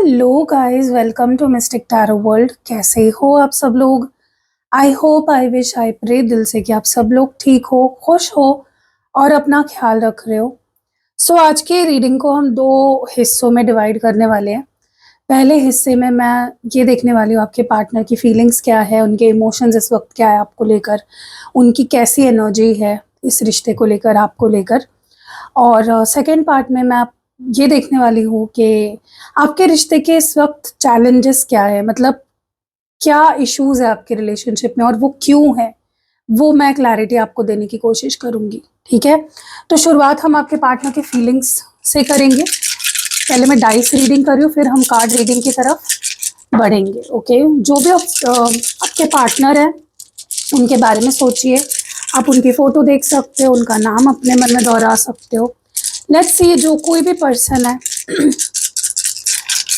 Hello guys, welcome to mystic tarot world. कैसे हो आप सब लोग? I hope, I wish, I pray दिल से कि आप सब लोग ठीक हो, खुश हो और अपना ख्याल रख रहे हो। सो आज की रीडिंग को हम दो हिस्सों में डिवाइड करने वाले हैं। पहले हिस्से में मैं ये देखने वाली हूँ आपके पार्टनर की फीलिंग्स क्या है, उनके इमोशंस इस वक्त क्या है आपको लेकर, उनकी कैसी एनर्जी है इस रिश्ते को लेकर, आपको लेकर। और सेकंड पार्ट में मैं ये देखने वाली हूँ कि आपके रिश्ते के इस वक्त चैलेंजेस क्या है, मतलब क्या इश्यूज है आपके रिलेशनशिप में और वो क्यों है, वो मैं क्लैरिटी आपको देने की कोशिश करूंगी। ठीक है, तो शुरुआत हम आपके पार्टनर के फीलिंग्स से करेंगे। पहले मैं डाइस रीडिंग कर रही हूँ, फिर हम कार्ड रीडिंग की तरफ बढ़ेंगे। ओके, जो भी आपके पार्टनर है उनके बारे में सोचिए। आप उनकी फोटो देख सकते हो, उनका नाम अपने मन में दोहरा सकते हो। लेट्स सी, जो कोई भी पर्सन है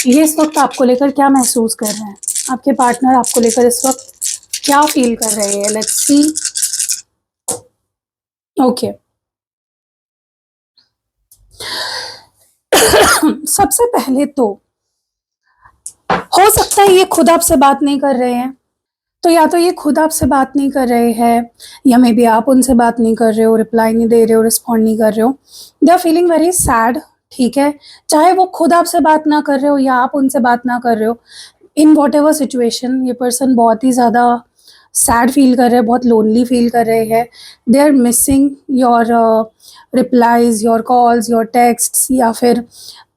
ये इस वक्त आपको लेकर क्या महसूस कर रहे हैं, आपके पार्टनर आपको लेकर इस वक्त क्या फील कर रहे हैं। Let's see. ओके, सबसे पहले तो हो सकता है ये खुद आपसे बात नहीं कर रहे हैं, तो या तो ये खुद आपसे बात नहीं कर रहे हैं या मे बी आप उनसे बात नहीं कर रहे हो, रिप्लाई नहीं दे रहे हो, रिस्पॉन्ड नहीं कर रहे हो। They are feeling very sad. ठीक है, चाहे वो खुद आपसे बात ना कर रहे हो या आप उनसे बात ना कर रहे हो, इन वॉट एवर सिचुएशन ये पर्सन बहुत ही ज़्यादा सैड फील कर रहे हैं, बहुत लोनली फील कर रहे हैं। They are missing your replies, your calls, your texts, या फिर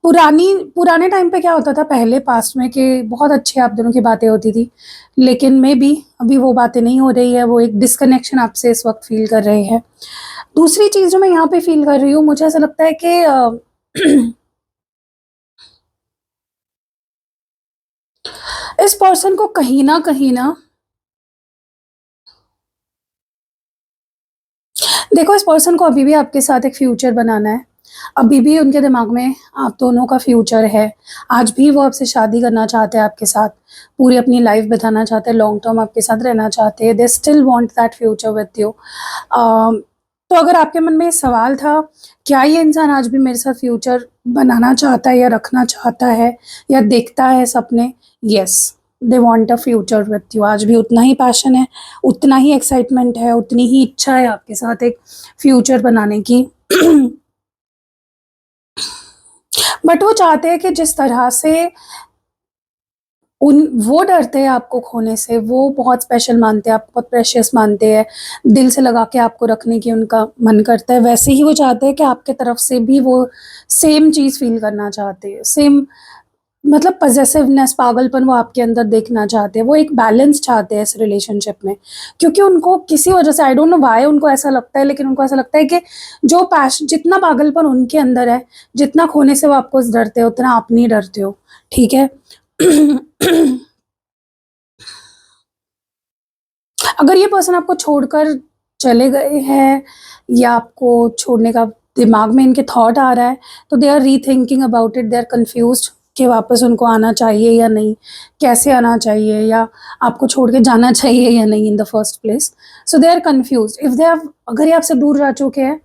पुराने टाइम पे क्या होता था पहले पास्ट में कि बहुत अच्छे आप दोनों की बातें होती थी, लेकिन मे बी अभी वो बातें नहीं हो रही है, वो एक डिस्कनेक्शन आपसे इस वक्त फील कर रहे हैं। दूसरी चीज़ जो मैं यहाँ पे फील कर रही हूँ, मुझे ऐसा लगता है कि इस पर्सन को कहीं ना देखो, इस पर्सन को अभी भी आपके साथ एक फ्यूचर बनाना है। अभी भी उनके दिमाग में आप दोनों का फ्यूचर है। आज भी वो आपसे शादी करना चाहते हैं, आपके साथ पूरी अपनी लाइफ बिताना चाहते हैं, लॉन्ग टर्म आपके साथ रहना चाहते हैं। दे still want that future with you. तो अगर आपके मन में ये सवाल था, क्या ये इंसान आज भी मेरे साथ फ्यूचर बनाना चाहता है या रखना चाहता है या देखता है सपने? Yes, they want a future with you. आज भी उतना ही पैशन है, उतना ही एक्साइटमेंट है, उतनी ही इच्छा है आपके साथ एक फ्यूचर बनाने की। बट वो चाहते हैं कि जिस तरह से वो डरते हैं आपको खोने से, वो बहुत स्पेशल मानते हैं, आप बहुत प्रेशियस मानते हैं, दिल से लगा के आपको रखने की उनका मन करता है, वैसे ही वो चाहते हैं कि आपके तरफ से भी वो सेम चीज़ फील करना चाहते हैं। सेम मतलब पजेसिवनेस, पागलपन वो आपके अंदर देखना चाहते हैं। वो एक बैलेंस चाहते हैं इस रिलेशनशिप में, क्योंकि उनको किसी वजह से, आई डोंट नो व्हाई उनको ऐसा लगता है, लेकिन उनको ऐसा लगता है कि जो पैशन, जितना पागलपन उनके अंदर है, जितना खोने से वो आपको डरते हो, उतना आप नहीं डरते हो। ठीक है। अगर ये पर्सन आपको छोड़कर चले गए हैं या आपको छोड़ने का दिमाग में इनके थॉट आ रहा है, तो they are rethinking about it, they are confused कि वापस उनको आना चाहिए या नहीं, कैसे आना चाहिए, या आपको छोड़ के जाना चाहिए या नहीं in the first place. So they are confused. If they have, अगर ये आपसे दूर रह चुके हैं,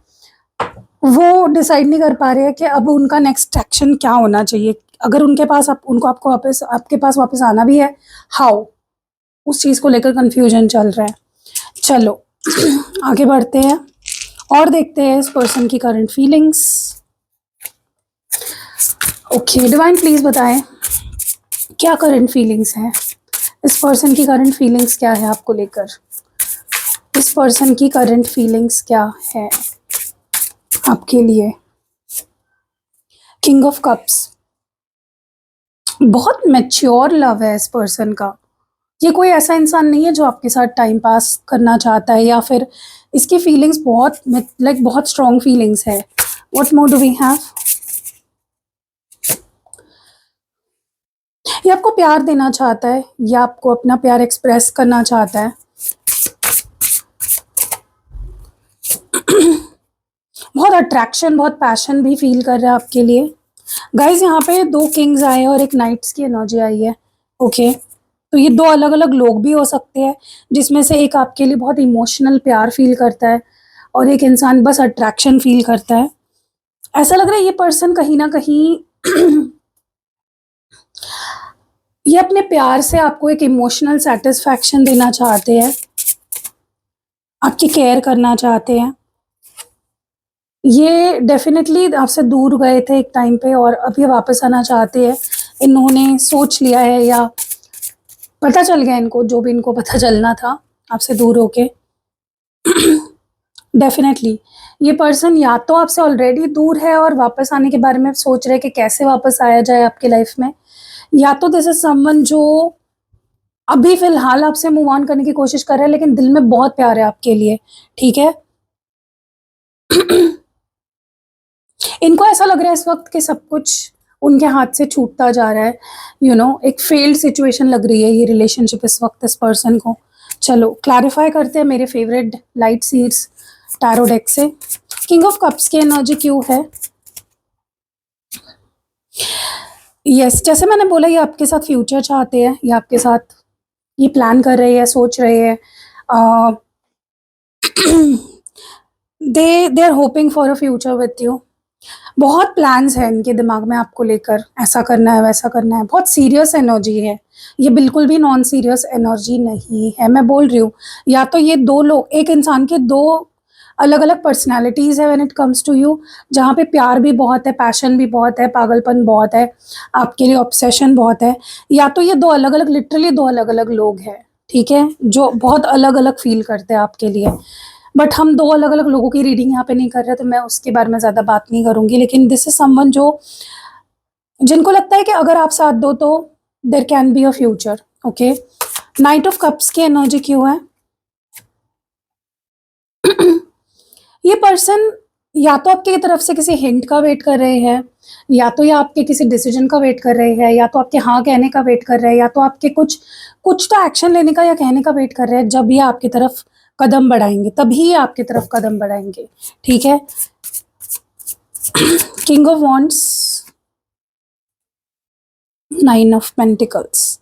वो डिसाइड नहीं कर पा रहे हैं कि अब उनका नेक्स्ट एक्शन क्या होना चाहिए। अगर उनके पास उनको आपको वापस, आपके पास वापस आना भी है, हाउ, उस चीज़ को लेकर कंफ्यूजन चल रहा है। चलो आगे बढ़ते हैं और देखते हैं इस पर्सन की current feelings. Okay divine, please बताएं क्या करंट फीलिंग्स हैं, इस पर्सन की करंट फीलिंग्स क्या है आपको लेकर, इस पर्सन की करंट फीलिंग्स क्या है आपके लिए। किंग ऑफ कप्स, बहुत मैच्योर लव है इस पर्सन का। ये कोई ऐसा इंसान नहीं है जो आपके साथ टाइम पास करना चाहता है, या फिर इसकी फीलिंग्स बहुत लाइक बहुत स्ट्रॉन्ग फीलिंग्स है। What more do we have? ये आपको प्यार देना चाहता है या आपको अपना प्यार एक्सप्रेस करना चाहता है। बहुत अट्रैक्शन, बहुत पैशन भी फील कर रहा है आपके लिए। गाइज यहाँ पे दो किंग्स आए और एक नाइट्स की एनर्जी आई है। ओके, तो ये दो अलग अलग लोग भी हो सकते हैं, जिसमें से एक आपके लिए बहुत इमोशनल प्यार फील करता है और एक इंसान बस अट्रैक्शन फील करता है। ऐसा लग रहा है ये पर्सन कहीं ना कहीं ये अपने प्यार से आपको एक इमोशनल सेटिस्फैक्शन देना चाहते हैं, आपकी केयर करना चाहते हैं। ये डेफ़िनेटली आपसे दूर गए थे एक टाइम पे और अब ये वापस आना चाहते हैं। इन्होंने सोच लिया है या पता चल गया इनको, जो भी इनको पता चलना था आपसे दूर होके। डेफ़िनेटली ये पर्सन या तो आपसे ऑलरेडी दूर है और वापस आने के बारे में सोच रहे हैं कि कैसे वापस आया जाए आपकी लाइफ़ में, या तो दिस इज़ समवन जो अभी फ़िलहाल आपसे मूव ऑन करने की कोशिश कर रहा है लेकिन दिल में बहुत प्यार है आपके लिए, ठीक है? इनको ऐसा लग रहा है इस वक़्त कि सब कुछ उनके हाथ से छूटता जा रहा है, एक फ़ेल्ड सिचुएशन लग रही है ये रिलेशनशिप इस वक़्त इस पर्सन को। चलो क्लैरिफ़ाई करते हैं मेरे favourite light seeds tarot deck से। किंग ऑफ कप्स की एनर्जी क्यों है? यस, जैसे मैंने बोला ये आपके साथ फ्यूचर चाहते हैं, ये आपके साथ ये प्लान कर रहे हैं, सोच रहे हैं। They are hoping for a future with you. बहुत प्लान्स हैं इनके दिमाग में आपको लेकर, ऐसा करना है, वैसा करना है। बहुत सीरियस एनर्जी है, ये बिल्कुल भी नॉन सीरियस एनर्जी नहीं है। मैं बोल रही हूँ, या तो ये 2 लोग, एक इंसान के 2 अलग-अलग पर्सनैलिटीज़ है when it comes to you, जहाँ पे प्यार भी बहुत है, पैशन भी बहुत है, पागलपन बहुत है, आपके लिए ऑब्सेशन बहुत है। या तो ये 2 अलग-अलग, लिटरली 2 अलग-अलग लोग हैं, ठीक है? जो बहुत अलग-अलग फ़ील करते हैं आपके लिए। बट हम 2 अलग-अलग लोगों की रीडिंग यहाँ पे नहीं कर रहे, तो मैं उसके बारे में ज़्यादा बात नहीं करूँगी। लेकिन दिस इज़ समवन जिनको लगता है कि अगर आप साथ दो तो there can be a future, okay? Knight of cups की एनर्जी क्यों है? ये पर्सन या तो आपकी तरफ से किसी हिंट का वेट कर रहे हैं, या तो ये आपके किसी डिसीजन का वेट कर रहे हैं, या तो आपके हाँ कहने का वेट कर रहे हैं, या तो आपके कुछ कुछ तो एक्शन लेने का या कहने का वेट कर रहे हैं। जब ये आपकी तरफ कदम बढ़ाएँगे, तभी ये आपकी तरफ कदम बढ़ाएँगे, ठीक है? King of wands, 9 of pentacles.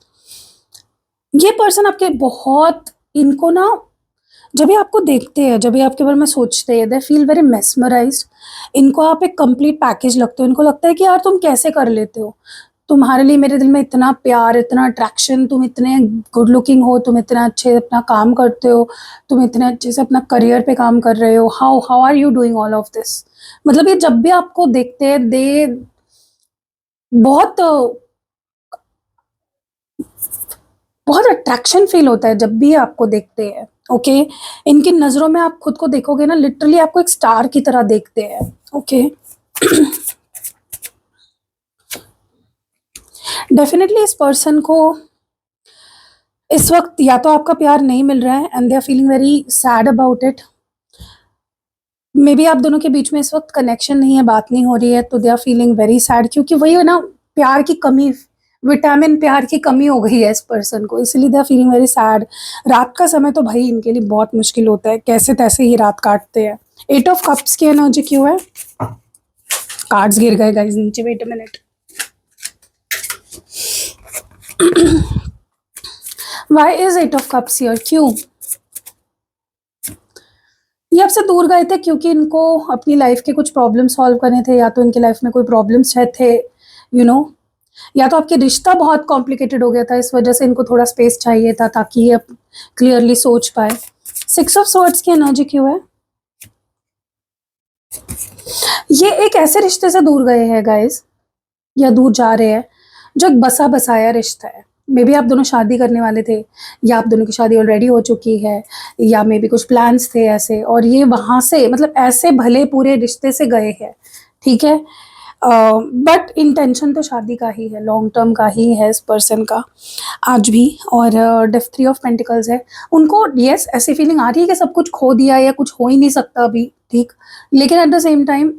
ये पर्सन आपके बहुत, इनको ना जब ये आपको देखते हैं, जब ये आपके बारे में सोचते हैं, दे फील वेरी मेस्मराइज्ड। इनको आप एक कंप्लीट पैकेज लगते हो। इनको लगता है कि यार तुम कैसे कर लेते हो? तुम्हारे लिए मेरे दिल में इतना प्यार, इतना अट्रैक्शन, तुम इतने गुड लुकिंग हो, तुम इतना अच्छे अपना काम करते हो, तुम इतने अच्छे से अपना करियर पे काम कर रहे हो। How how are you doing all of this? मतलब ये जब भी आपको देखते हैं, दे बहुत बहुत अट्रैक्शन फ़ील होता है जब भी ये आपको देखते हैं, ओके? इनकी नज़रों में आप खुद को देखोगे ना, लिटरली आपको एक स्टार की तरह देखते हैं, ओके? डेफ़िनेटली इस पर्सन को इस वक़्त या तो आपका प्यार नहीं मिल रहा है and they are feeling very sad about it. Maybe आप दोनों के बीच में इस वक़्त कनेक्शन नहीं है, बात नहीं हो रही है, तो they are feeling very sad, क्योंकि वही है ना, प्यार की कमी, विटामिन प्यार की कमी हो गई है इस पर्सन को, इसलिए they are feeling very sad. रात का समय तो भाई इनके लिए बहुत मुश्किल होता है, कैसे-तैसे ही रात काटते हैं। 8 ऑफ कप्स की एनर्जी क्यों है? कार्ड्स गिर गए गाइस नीचे, wait a minute. Why is 8 of cups here? क्यों? ये आपसे दूर गए थे क्योंकि इनको अपनी लाइफ के कुछ प्रॉब्लम सॉल्व करने थे, या तो इनकी लाइफ में कोई प्रॉब्लम्स थे, यू नो या तो आपके रिश्ता बहुत कॉम्प्लिकेटेड हो गया था, इस वजह से इनको थोड़ा स्पेस चाहिए था ताकि ये क्लियरली सोच पाए। 6 ऑफ स्वॉर्ड्स की एनर्जी क्यों है? ये एक ऐसे रिश्ते से दूर गए हैं गाइस, या दूर जा रहे हैं, जो एक बसा बसाया रिश्ता है। मे बी आप दोनों शादी करने वाले थे, या आप दोनों की शादी ऑलरेडी हो चुकी है, या मे बी कुछ प्लान्स थे ऐसे, और ये वहाँ से, मतलब ऐसे भले पूरे रिश्ते से गए हैं, ठीक है? बट इंटेंशन तो शादी का ही है, लॉन्ग टर्म का ही है इस पर्सन का आज भी। और डेफ 3 ऑफ पेंटिकल्स है। उनको यस ऐसी फीलिंग आ रही है कि सब कुछ खो दिया है या कुछ हो ही नहीं सकता अभी, ठीक? लेकिन at the same time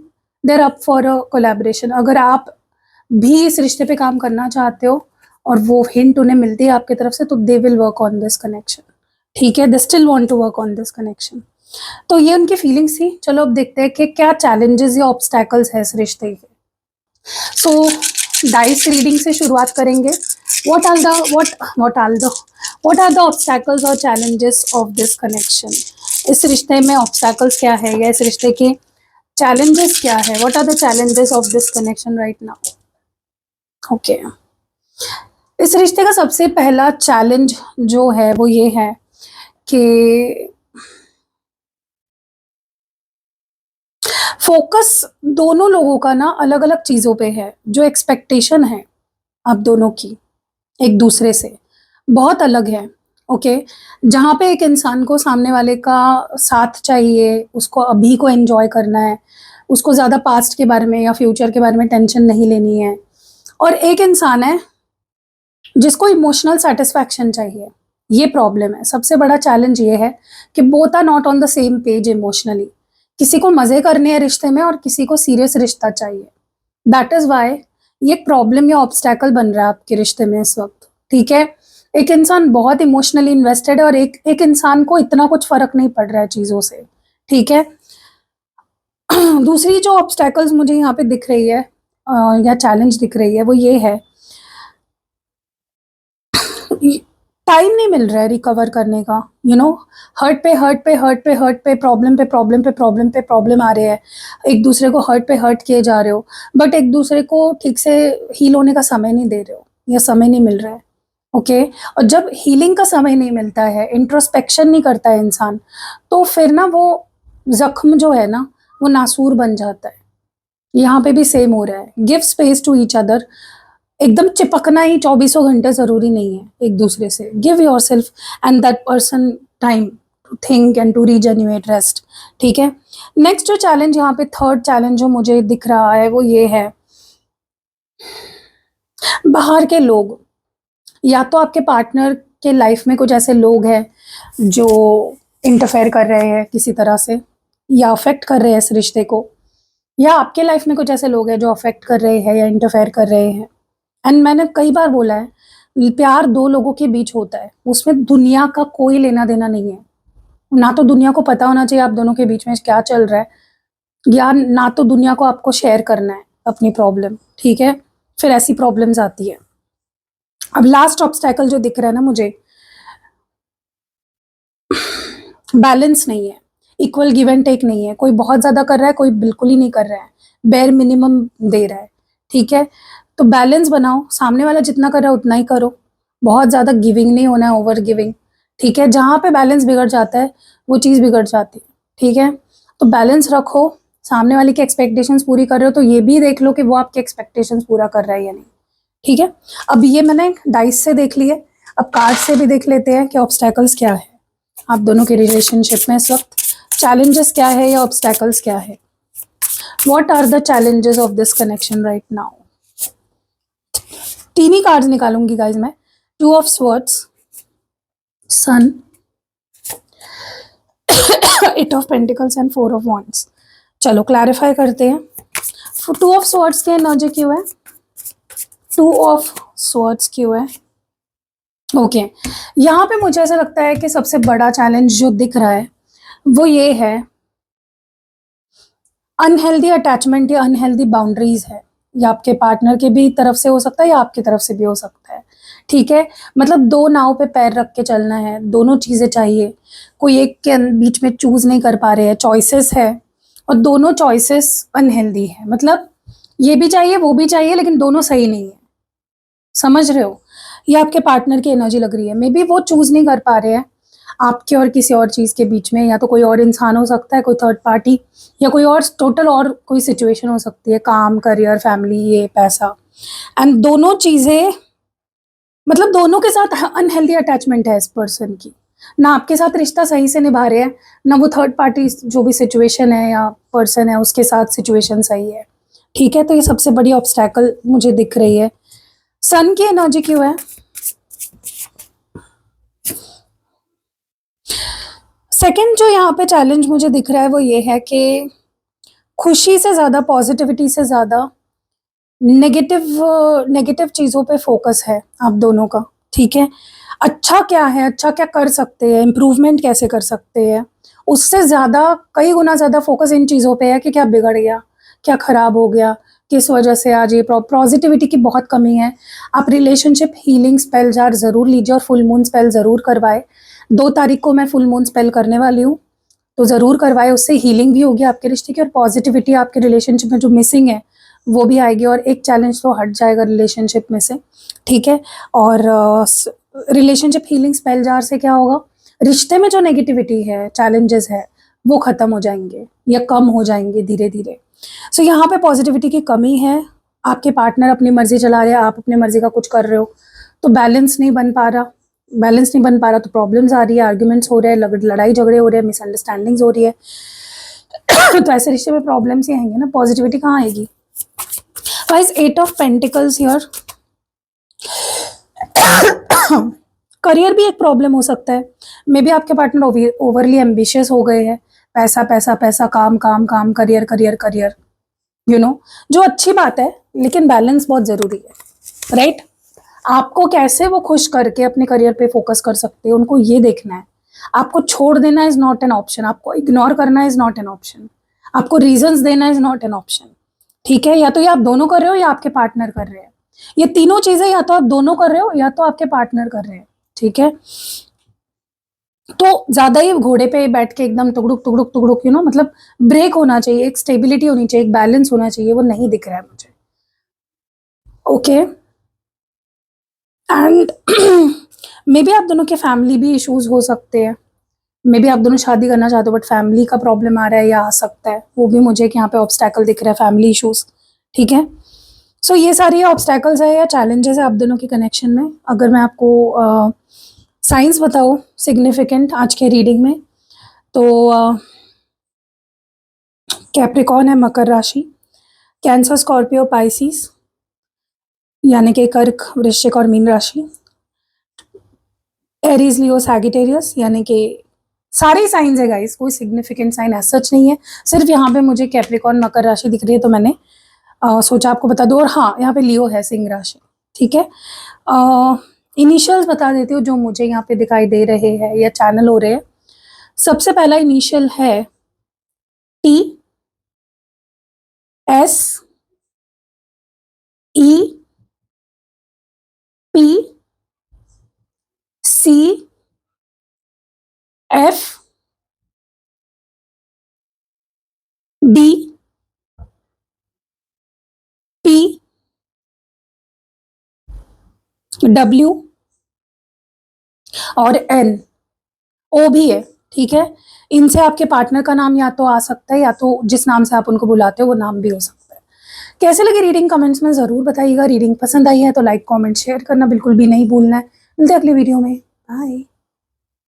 they are up for a collaboration. अगर आप भी इस रिश्ते पे काम करना चाहते हो और वो हिंट उन्हें मिलती है आपकी तरफ से, तो they will work on this connection, ठीक है? They still want to work on this connection. तो ये उनकी फीलिंग्स थी। चलो अब देखते हैं कि क्या चैलेंजेस या ऑब्स्टैकल्स है इस रिश्ते के। सो डाइस रीडिंग से शुरुआत करेंगे। व्हाट आर द ऑब्स्टैकल्स और चैलेंजेस ऑफ दिस कनेक्शन? इस रिश्ते में ऑब्स्टैकल्स क्या है, या इस रिश्ते के चैलेंजेस क्या है? What are the challenges of this connection right now? Okay, इस रिश्ते का सबसे पहला चैलेंज जो है वो ये है कि फोकस दोनों लोगों का ना अलग-अलग चीज़ों पे है। जो एक्सपेक्टेशन है आप दोनों की एक दूसरे से बहुत अलग है, ओके? जहाँ पे एक इंसान को सामने वाले का साथ चाहिए, उसको अभी को एन्जॉय करना है, उसको ज़्यादा पास्ट के बारे में या फ्यूचर के बारे में टेंशन नहीं लेनी है। और एक इंसान है जिसको इमोशनल सैटिस्फैक्शन चाहिए, ये प्रॉब्लम है। सबसे बड़ा चैलेंज ये है कि both are not on the same page emotionally. किसी को मज़े करने हैं रिश्ते में और किसी को सीरियस रिश्ता चाहिए। दैट इज़ व्हाई ये एक प्रॉब्लम या ऑब्स्टैकल बन रहा है आपके रिश्ते में इस वक़्त, ठीक है? एक इंसान बहुत इमोशनली इन्वेस्टेड है और एक इंसान को इतना कुछ फ़र्क नहीं पड़ रहा है चीज़ों से, ठीक है? दूसरी जो ऑब्स्टैकल्स मुझे यहाँ पे दिख रही है या चैलेंज दिख रही है वो ये है टाइम नहीं मिल रहा है रिकवर करने का, यू नो। हर्ट पे हर्ट पे हर्ट पे हर्ट पे प्रॉब्लम पे प्रॉब्लम पे प्रॉब्लम पे प्रॉब्लम आ रहे हैं। एक दूसरे को हर्ट पे हर्ट किए जा रहे हो, बट एक दूसरे को ठीक से हील होने का समय नहीं दे रहे हो या समय नहीं मिल रहा है, ओके? और जब हीलिंग का समय नहीं मिलता है, इंट्रोस्पेक्शन नहीं करता है इंसान, तो फिर ना वो जख्म जो है ना वो नासूर बन जाता है। यहाँ पे भी सेम हो रहा है। Give space to each other. एकदम चिपकना ही चौबीसों घंटे ज़रूरी नहीं है एक दूसरे से। Give yourself and that person time to think and to rejuvenate rest, ठीक है? नेक्स्ट जो चैलेंज यहाँ पे थर्ड चैलेंज जो मुझे दिख रहा है वो ये है, बाहर के लोग। या तो आपके पार्टनर के लाइफ में कुछ ऐसे लोग हैं जो इंटरफेयर कर रहे हैं किसी तरह से या अफेक्ट कर रहे हैं इस रिश्ते को, या आपके लाइफ में कुछ ऐसे लोग हैं जो अफेक्ट कर रहे हैं या इंटरफेयर कर रहे हैं। एंड मैंने कई बार बोला है, प्यार दो लोगों के बीच होता है, उसमें दुनिया का कोई लेना देना नहीं है। ना तो दुनिया को पता होना चाहिए आप दोनों के बीच में क्या चल रहा है, या ना तो दुनिया को आपको शेयर करना है अपनी प्रॉब्लम, ठीक है? फिर ऐसी प्रॉब्लम्स आती है। अब लास्ट ऑब्स्टैकल जो दिख रहा है ना मुझे, बैलेंस नहीं है, इक्वल गिव एंड टेक नहीं है। कोई बहुत ज़्यादा कर रहा है, कोई बिल्कुल ही नहीं कर रहा है, बेयर मिनिमम दे रहा है, ठीक है? तो बैलेंस बनाओ, सामने वाला जितना कर रहा है उतना ही करो। बहुत ज़्यादा गिविंग नहीं होना है, ओवर गिविंग, ठीक है? जहाँ पे बैलेंस बिगड़ जाता है वो चीज़ बिगड़ जाती है, ठीक है? तो बैलेंस रखो। सामने वाले की एक्सपेक्टेशंस पूरी कर रहे हो तो ये भी देख लो कि वो आपकी एक्सपेक्टेशंस पूरा कर रहा है या नहीं, ठीक है? अब ये मैंने डाइस से देख लिए, अब कार्ड से भी देख लेते हैं कि ऑब्स्टैकल्स क्या है आप दोनों के रिलेशनशिप में इस वक्त। चैलेंजेस क्या है या ऑब्स्टैकल्स क्या है? What are the challenges of this connection right now? तीन ही कार्ड्स निकालूंगी गाइज मैं। Two of swords, sun, eight of pentacles and four of wands. चलो क्लैरिफाई करते हैं। टू ऑफ स्वॉर्ड्स की एनर्जी क्यों है? टू ऑफ स्वॉर्ड्स क्यों है? ओके, यहाँ पे मुझे ऐसा लगता है कि सबसे बड़ा चैलेंज जो दिख रहा है वो ये है, अनहेल्दी अटैचमेंट या अनहेल्दी बाउंड्रीज है। या आपके पार्टनर के भी तरफ से हो सकता है या आपकी तरफ से भी हो सकता है, ठीक है? मतलब दो नाव पे पैर रख के चलना है, दोनों चीज़ें चाहिए, कोई एक के बीच में चूज नहीं कर पा रहे हैं, चॉइसेस है और दोनों चॉइसेस अनहेल्दी है। मतलब ये भी चाहिए वो भी चाहिए लेकिन दोनों सही नहीं है, समझ रहे हो? ये आपके पार्टनर की एनर्जी लग रही है। मे बी वो चूज नहीं कर पा रहे हैं आपके और किसी और चीज़ के बीच में, या तो कोई और इंसान हो सकता है, कोई थर्ड पार्टी, या कोई और टोटल और कोई सिचुएशन हो सकती है, काम, करियर, फैमिली, ये पैसा। एंड दोनों चीज़ें, मतलब दोनों के साथ अनहेल्दी अटैचमेंट है इस पर्सन की। ना आपके साथ रिश्ता सही से निभा रहे हैं, ना वो थर्ड पार्टी जो भी सिचुएशन है या पर्सन है उसके साथ सिचुएशन सही है, ठीक है? तो ये सबसे बड़ी ऑब्स्टैकल मुझे दिख रही है। सन की एनर्जी क्यों है? सेकंड जो यहाँ पे चैलेंज मुझे दिख रहा है वो ये है कि खुशी से ज़्यादा, पॉजिटिविटी से ज़्यादा नेगेटिव नेगेटिव चीज़ों पे फोकस है आप दोनों का, ठीक है? अच्छा क्या है, अच्छा क्या कर सकते हैं, इम्प्रूवमेंट कैसे कर सकते हैं, उससे ज़्यादा, कई गुना ज़्यादा फोकस इन चीज़ों पे है कि क्या बिगड़ गया, क्या खराब हो गया, किस वजह से आज ये पॉजिटिविटी की बहुत कमी है। आप रिलेशनशिप हीलिंग स्पेल जार ज़रूर लीजिए और फुल मून स्पेल ज़रूर करवाए। 2 तारीख को मैं फुल मून स्पेल करने वाली हूँ, तो ज़रूर करवाए, उससे हीलिंग भी होगी आपके रिश्ते की और पॉजिटिविटी आपके रिलेशनशिप में जो मिसिंग है वो भी आएगी और एक चैलेंज तो हट जाएगा रिलेशनशिप में से, ठीक है। और रिलेशनशिप हीलिंग स्पेल जार से क्या होगा, रिश्ते में जो नेगेटिविटी है, चैलेंजेस है, वो खत्म हो जाएंगे या कम हो जाएंगे धीरे धीरे। सो यहाँ पे पॉजिटिविटी की कमी है, आपके पार्टनर अपनी मर्जी चला रहे हैं, आप अपनी मर्जी का कुछ कर रहे हो, तो बैलेंस नहीं बन पा रहा। बैलेंस नहीं बन पा रहा तो प्रॉब्लम्स आ रही है, आर्ग्यूमेंट्स हो रहे हैं, लड़ाई झगड़े हो रहे हैं, मिसअंडरस्टैंडिंग्स हो रही है। तो ऐसे रिश्ते में प्रॉब्लम्स ही आएंगे ना, पॉजिटिविटी कहाँ आएगी। Guys 8 of pentacles here. Career भी एक प्रॉब्लम हो सकता है, मे बी आपके पार्टनर ओवरली एम्बिशियस हो गए हैं, पैसा पैसा पैसा, काम काम काम, career career career, you know, जो अच्छी बात है, लेकिन बैलेंस बहुत जरूरी है, राइट। आपको कैसे वो खुश करके अपने करियर पे फोकस कर सकते हैं, उनको ये देखना है। आपको छोड़ देना इज नॉट एन ऑप्शन, आपको इग्नोर करना इज नॉट एन ऑप्शन, आपको रीजंस देना इज नॉट एन ऑप्शन, ठीक है। या तो ये आप दोनों कर रहे हो या आपके पार्टनर कर रहे हैं, ये तीनों चीजें या तो आप दोनों कर रहे हो या तो आपके पार्टनर कर रहे हैं, ठीक है। तो ज्यादा ही घोड़े पे बैठ के एकदम टुकड़ुक टुकड़ुक टुकड़ुक, यू नो, मतलब ब्रेक होना चाहिए, एक स्टेबिलिटी होनी चाहिए, एक बैलेंस होना चाहिए, वो नहीं दिख रहा है मुझे, ओके। एंड मे बी आप दोनों के फैमिली भी इश्यूज हो सकते हैं, मे बी आप दोनों शादी करना चाहते हो बट फैमिली का प्रॉब्लम आ रहा है या आ सकता है, वो भी मुझे यहाँ पे ऑब्स्टैकल दिख रहा है, फैमिली इश्यूज, ठीक है। सो ये सारी ऑब्स्टैकल्स है या चैलेंजेस है आप दोनों के कनेक्शन में। अगर मैं आपको साइंस बताऊँ सिग्निफिकेंट आज के रीडिंग में, तो कैप्रिकॉन है मकर राशि, कैंसर स्कॉर्पियो पाइसिस यानी कि कर्क वृश्चिक और मीन राशि, एरीज लियो सैगिटेरियस यानी कि सारे साइंस है गाइस, कोई सिग्निफिकेंट साइन ऐसा सच नहीं है, सिर्फ यहाँ पे मुझे कैप्रिकॉन मकर राशि दिख रही है तो मैंने सोचा आपको बता दूं। और हाँ, यहाँ पे लियो है सिंह राशि, ठीक है। इनिशियल्स बता देती हूँ जो मुझे यहाँ पे दिखाई दे रहे हैं या चैनल हो रहे हैं। सबसे पहला इनिशियल है टी, एस, ई, पी, सी, एफ, डी, पी, डब्ल्यू और एन, ओ भी है, ठीक है। इनसे आपके पार्टनर का नाम या तो आ सकता है या तो जिस नाम से आप उनको बुलाते हो वो नाम भी हो सकता है। कैसे लगी रीडिंग कमेंट्स में जरूर बताइएगा। रीडिंग पसंद आई है तो लाइक कमेंट शेयर करना बिल्कुल भी नहीं भूलना है। मिलते हैं अगली वीडियो में, बाय।